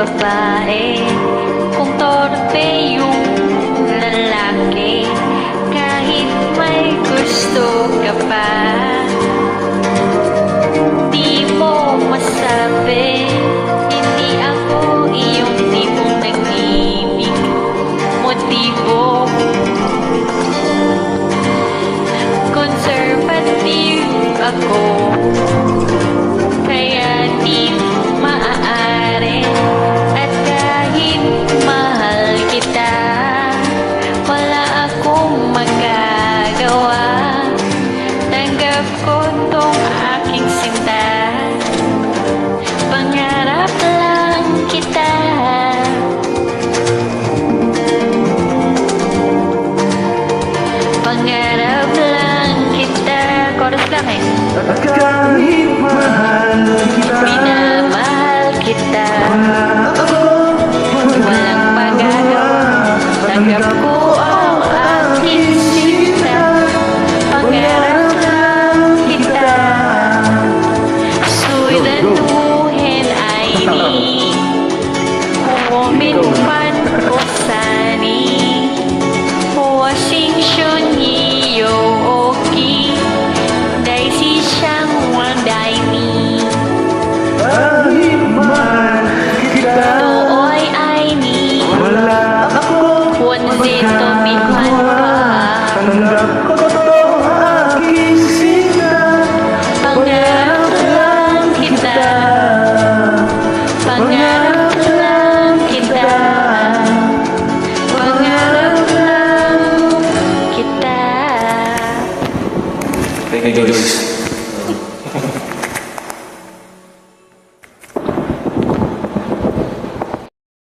babae, kung torpe yung lalaki, kahit may gusto ka pa, di mo masabi, hindi ako iyong tipong nag-ibig motibo. Conservative ako, kaya di maaari, at kahit mahal kita, wala akong magagawa. Tanggap ko tong aking sinta, pangarap lang kita. Pangarap lang kita. Chorus lang eh. At kahit mahal kita, Minamahal kita, walang magagawa. Tanggap ko ang aking sinta, pangarap lang kita. Suidanuhin ay ni Kuminpan ko sani, Wasing shun iyo oki, Dai si siyang waday ni. kahit mahal kita, Tooy ay ni wala akong Wansito minman pa. tanggap ko to aking sinta, Pangarap lang kita, pangarap lang kita, pangarap lang kita. Thank you guys.